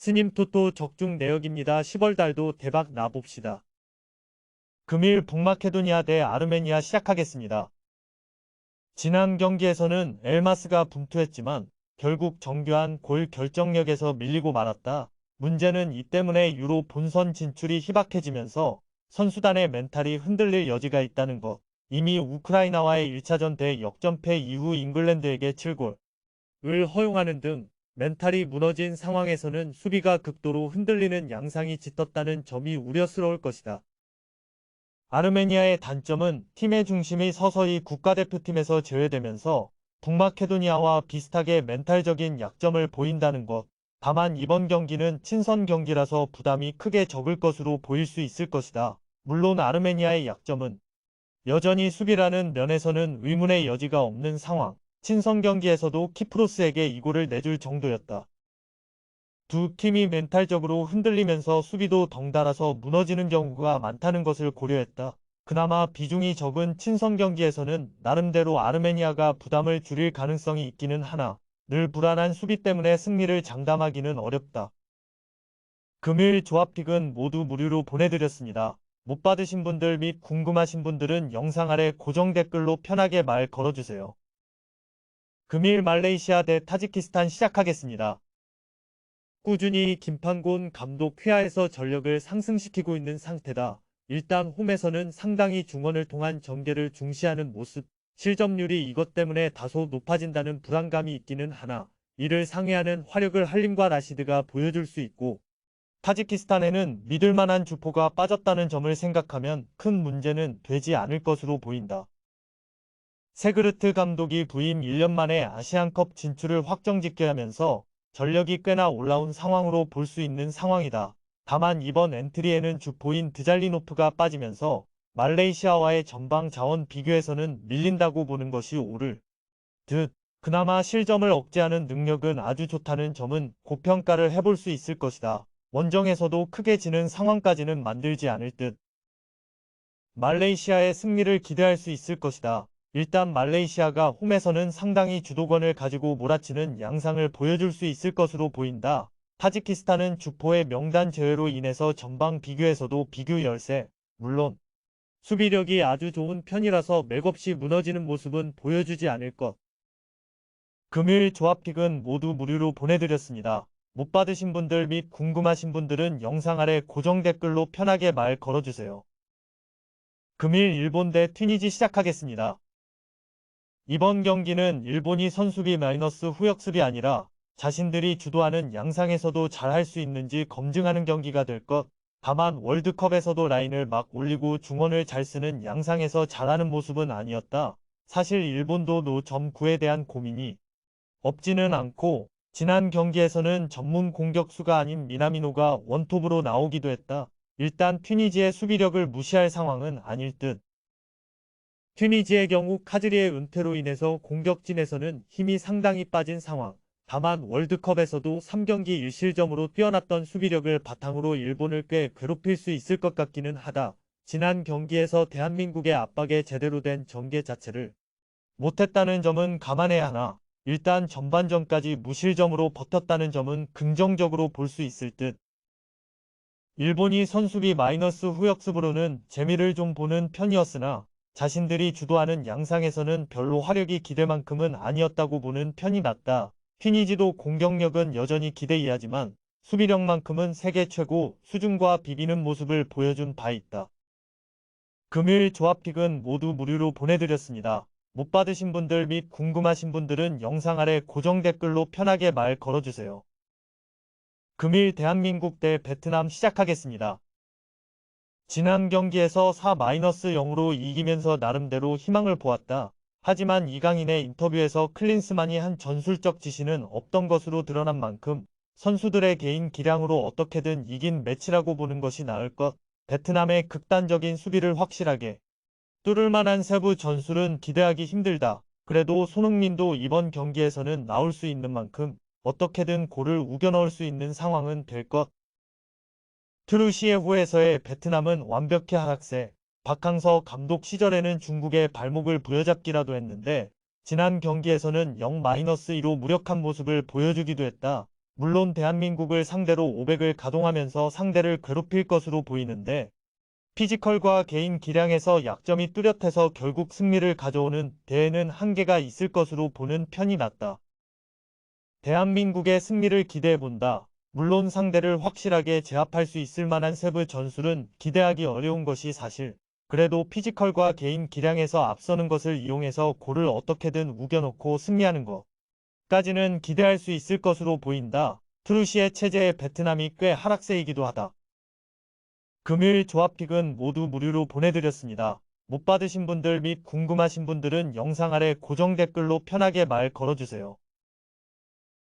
스님 토토 적중 내역입니다. 10월 달도 대박 나봅시다. 금일 북마케도니아 대 아르메니아 시작하겠습니다. 지난 경기에서는 엘마스가 분투했지만 결국 정교한 골 결정력에서 밀리고 말았다. 문제는 이 때문에 유로 본선 진출이 희박해지면서 선수단의 멘탈이 흔들릴 여지가 있다는 것. 이미 우크라이나와의 1차전 대역전패 이후 잉글랜드에게 7골을 허용하는 등 멘탈이 무너진 상황에서는 수비가 극도로 흔들리는 양상이 짙었다는 점이 우려스러울 것이다. 아르메니아의 단점은 팀의 중심이 서서히 국가대표팀에서 제외되면서 북마케도니아와 비슷하게 멘탈적인 약점을 보인다는 것. 다만 이번 경기는 친선 경기라서 부담이 크게 적을 것으로 보일 수 있을 것이다. 물론 아르메니아의 약점은 여전히 수비라는 면에서는 의문의 여지가 없는 상황. 친선 경기에서도 키프로스에게 2골을 내줄 정도였다. 두 팀이 멘탈적으로 흔들리면서 수비도 덩달아서 무너지는 경우가 많다는 것을 고려했다. 그나마 비중이 적은 친선 경기에서는 나름대로 아르메니아가 부담을 줄일 가능성이 있기는 하나 늘 불안한 수비 때문에 승리를 장담하기는 어렵다. 금일 조합픽은 모두 무료로 보내드렸습니다. 못 받으신 분들 및 궁금하신 분들은 영상 아래 고정 댓글로 편하게 말 걸어주세요. 금일 말레이시아 대 타지키스탄 시작하겠습니다. 꾸준히 김판곤 감독 휘하에서 전력을 상승시키고 있는 상태다. 일단 홈에서는 상당히 중원을 통한 전개를 중시하는 모습, 실점률이 이것 때문에 다소 높아진다는 불안감이 있기는 하나 이를 상회하는 화력을 할림과 라시드가 보여줄 수 있고 타지키스탄에는 믿을만한 주포가 빠졌다는 점을 생각하면 큰 문제는 되지 않을 것으로 보인다. 세그르트 감독이 부임 1년 만에 아시안컵 진출을 확정짓게 하면서 전력이 꽤나 올라온 상황으로 볼 수 있는 상황이다. 다만 이번 엔트리에는 주포인 드잘리노프가 빠지면서 말레이시아와의 전방 자원 비교에서는 밀린다고 보는 것이 옳을 듯. 그나마 실점을 억제하는 능력은 아주 좋다는 점은 고평가를 해볼 수 있을 것이다. 원정에서도 크게 지는 상황까지는 만들지 않을 듯. 말레이시아의 승리를 기대할 수 있을 것이다. 일단 말레이시아가 홈에서는 상당히 주도권을 가지고 몰아치는 양상을 보여줄 수 있을 것으로 보인다. 타지키스탄은 주포의 명단 제외로 인해서 전방 비교에서도 비교 열세, 물론 수비력이 아주 좋은 편이라서 맥없이 무너지는 모습은 보여주지 않을 것. 금일 조합픽은 모두 무료로 보내드렸습니다. 못 받으신 분들 및 궁금하신 분들은 영상 아래 고정 댓글로 편하게 말 걸어주세요. 금일 일본 대 튀니지 시작하겠습니다. 이번 경기는 일본이 선수비 마이너스 후역습이 아니라 자신들이 주도하는 양상에서도 잘할 수 있는지 검증하는 경기가 될 것. 다만 월드컵에서도 라인을 막 올리고 중원을 잘 쓰는 양상에서 잘하는 모습은 아니었다. 사실 일본도 노.9에 대한 고민이 없지는 않고 지난 경기에서는 전문 공격수가 아닌 미나미노가 원톱으로 나오기도 했다. 일단 튀니지의 수비력을 무시할 상황은 아닐 듯. 튀니지의 경우 카즈리의 은퇴로 인해서 공격진에서는 힘이 상당히 빠진 상황. 다만 월드컵에서도 3경기 1실점으로 뛰어났던 수비력을 바탕으로 일본을 꽤 괴롭힐 수 있을 것 같기는 하다. 지난 경기에서 대한민국의 압박에 제대로 된 전개 자체를 못했다는 점은 감안해야 하나 일단 전반전까지 무실점으로 버텼다는 점은 긍정적으로 볼 수 있을 듯. 일본이 선수비 마이너스 후역습으로는 재미를 좀 보는 편이었으나 자신들이 주도하는 양상에서는 별로 화력이 기대만큼은 아니었다고 보는 편이 낫다. 튀니지도 공격력은 여전히 기대 이하지만 수비력만큼은 세계 최고 수준과 비비는 모습을 보여준 바 있다. 금일 조합픽은 모두 무료로 보내드렸습니다. 못 받으신 분들 및 궁금하신 분들은 영상 아래 고정 댓글로 편하게 말 걸어주세요. 금일 대한민국 대 베트남 시작하겠습니다. 지난 경기에서 4-0으로 이기면서 나름대로 희망을 보았다. 하지만 이강인의 인터뷰에서 클린스만이 한 전술적 지시는 없던 것으로 드러난 만큼 선수들의 개인 기량으로 어떻게든 이긴 매치라고 보는 것이 나을 것. 베트남의 극단적인 수비를 확실하게 뚫을 만한 세부 전술은 기대하기 힘들다. 그래도 손흥민도 이번 경기에서는 나올 수 있는 만큼 어떻게든 골을 우겨 넣을 수 있는 상황은 될 것. 트루시에후에서의 베트남은 완벽히 하락세. 박항서 감독 시절에는 중국의 발목을 부여잡기라도 했는데 지난 경기에서는 0-2로 무력한 모습을 보여주기도 했다. 물론 대한민국을 상대로 500을 가동하면서 상대를 괴롭힐 것으로 보이는데 피지컬과 개인 기량에서 약점이 뚜렷해서 결국 승리를 가져오는 대회는 한계가 있을 것으로 보는 편이 낫다. 대한민국의 승리를 기대해본다. 물론 상대를 확실하게 제압할 수 있을 만한 세부 전술은 기대하기 어려운 것이 사실. 그래도 피지컬과 개인 기량에서 앞서는 것을 이용해서 골을 어떻게든 우겨넣고 승리하는 것까지는 기대할 수 있을 것으로 보인다. 트루시의 체제의 베트남이 꽤 하락세이기도 하다. 금요일 조합픽은 모두 무료로 보내드렸습니다. 못 받으신 분들 및 궁금하신 분들은 영상 아래 고정 댓글로 편하게 말 걸어주세요.